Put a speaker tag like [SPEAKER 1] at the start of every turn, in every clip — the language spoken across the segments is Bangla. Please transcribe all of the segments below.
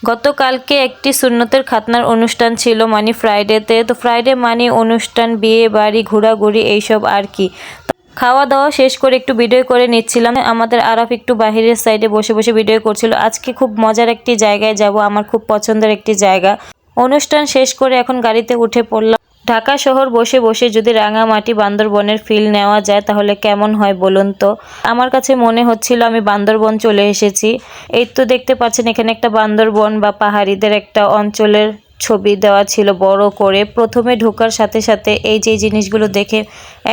[SPEAKER 1] গতকালকে একটি সুন্নতের খাতনার অনুষ্ঠান ছিল মানে ফ্রাইডেতে। তো ফ্রাইডে মানে অনুষ্ঠান, বিয়ে বাড়ি, ঘোরাঘুরি এইসব আর কি। খাওয়া দাওয়া শেষ করে একটু ভিডিও করে নিচ্ছিলাম। আমাদের আরাফ একটু বাহিরের সাইডে বসে বসে ভিডিও করছিল। আজকে খুব মজার একটি জায়গায় যাব, আমার খুব পছন্দের একটি জায়গা। অনুষ্ঠান শেষ করে এখন গাড়িতে উঠে পড়লাম। ঢাকা শহর বসে বসে যদি রাঙামাটি বান্দরবনের ফিল নেওয়া যায় তাহলে কেমন হয় বলুন তো। আমার কাছে মনে হচ্ছিল আমি বান্দরবন চলে এসেছি। এই তো দেখতে পাচ্ছেন এখানে একটা বান্দরবন বা পাহাড়িদের একটা অঞ্চলের ছবি দেওয়া ছিল বড় করে। প্রথমে ঢোকার সাথে সাথে এই যে জিনিসগুলো দেখে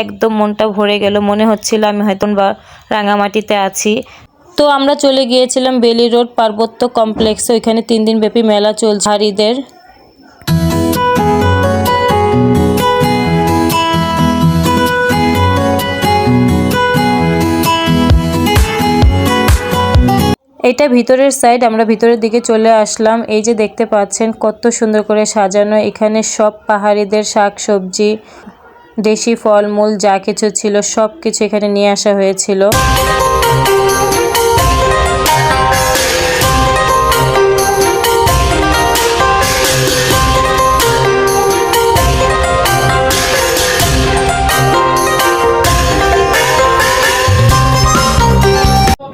[SPEAKER 1] একদম মনটা ভরে গেল, মনে হচ্ছিল আমি হয়তো বা রাঙামাটিতে আছি। তো আমরা চলে গিয়েছিলাম বেলি রোড পার্বত্য কমপ্লেক্সে। ওইখানে 3 দিন ব্যাপী মেলা চলছে পাহাড়িদের। এটা ভিতরের সাইড, আমরা ভিতরের দিকে চলে আসলাম। এই যে দেখতে পাচ্ছেন কত সুন্দর করে সাজানো। এখানে সব পাহাড়িদের শাকসবজি, দেশি ফলমূল যা কিছু ছিল সব কিছু এখানে নিয়ে আসা হয়েছিল।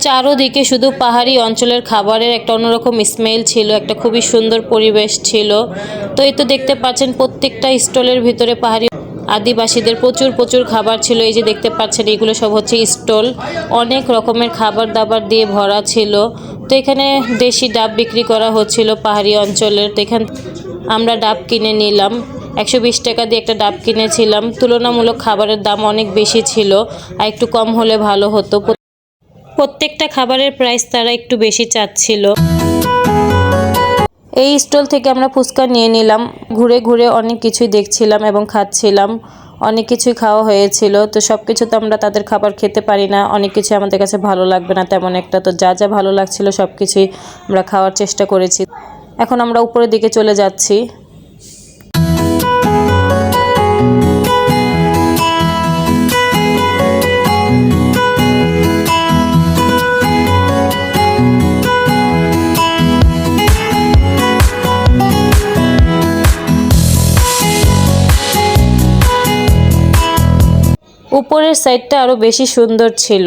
[SPEAKER 1] চারোদিকে শুধু পাহাড়ি অঞ্চলের খাবারের একটা অন্যরকম স্মেল ছিল, একটা খুবই সুন্দর পরিবেশ ছিল। তো এই তো দেখতে পাচ্ছেন প্রত্যেকটা স্টলের ভিতরে পাহাড়ি আদিবাসীদের প্রচুর খাবার ছিল। এই যে দেখতে পাচ্ছেন এগুলো সব হচ্ছে স্টল, অনেক রকমের খাবার দাবার দিয়ে ভরা ছিল। তো এখানে দেশি ডাব বিক্রি করা হচ্ছিল পাহাড়ি অঞ্চলের। তো এখান আমরা ডাব কিনে নিলাম। 120 টাকা দিয়ে একটা ডাব কিনেছিলাম। তুলনামূলক খাবারের দাম অনেক বেশি ছিল, আর একটু কম হলে ভালো হতো। প্রত্যেকটা খাবারের প্রাইস তারা একটু বেশি চাচ্ছিল। এই স্টল থেকে আমরা ফুচকা নিয়ে নিলাম। ঘুরে ঘুরে অনেক কিছুই দেখছিলাম এবং খাচ্ছিলাম। অনেক কিছুই খাওয়া হয়েছিল। তো সব কিছু তো আমরা তাদের খাবার খেতে পারি না, অনেক কিছু আমাদের কাছে ভালো লাগবে না তেমন একটা। তো যা যা ভালো লাগছিল সব কিছুই আমরা খাওয়ার চেষ্টা করেছি। এখন আমরা উপরের দিকে চলে যাচ্ছি। উপরের সাইডটা আরো বেশি সুন্দর ছিল।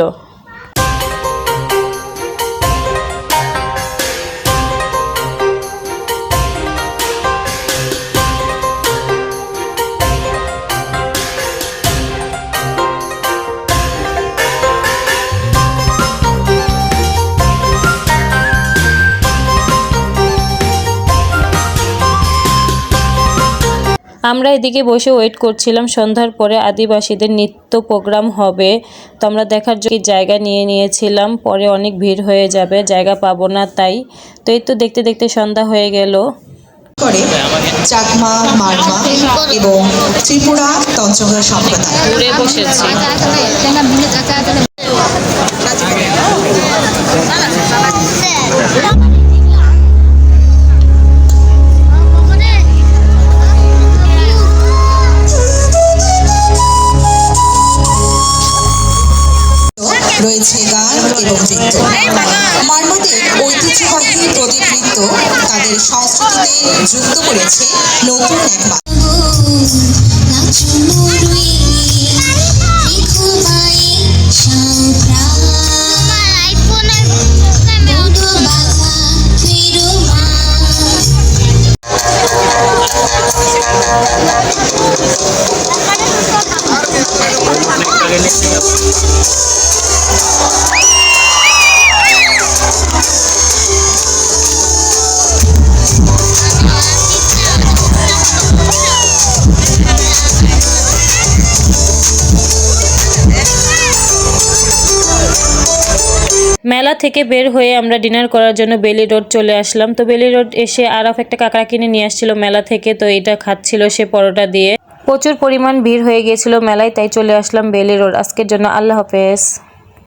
[SPEAKER 1] আমরা এদিকে বসে ওয়েট করছিলাম, সন্ধ্যার পরে আদিবাসীদের নৃত্য প্রোগ্রাম হবে। তো আমরা দেখার জন্য জায়গা নিয়ে নিয়েছিলাম, পরে অনেক ভিড় হয়ে যাবে, জায়গা পাবো না তাই। তো এই তো দেখতে দেখতে সন্ধ্যা হয়ে গেল।
[SPEAKER 2] করে চাকমা, মারমা এবং ত্রিপুরা তঞ্চঙ্গা সম্প্রদায়
[SPEAKER 1] ঘুরে বসেছি।
[SPEAKER 2] রয়েছে গান এবং নৃত্য। মারমাদের ঐতিহ্যবাহী প্রদীপ নৃত্য তাদের সংস্কৃতিতে যুক্ত করেছে নতুন এক
[SPEAKER 1] মেলা থেকে বের হয়ে আমরা ডিনার করার জন্য বেলি রোড চলে আসলাম। তো বেলি রোড এসে আরাফ একটা কাঁকড়া কিনে নিয়ে আসছিল মেলা থেকে। তো এটা খাচ্ছিল সে পরোটা দিয়ে। প্রচুর পরিমাণ ভিড় হয়ে গিয়েছিল মেলায়, তাই চলে আসলাম বেলি রোড। আজকের জন্য আল্লাহ হাফেজ।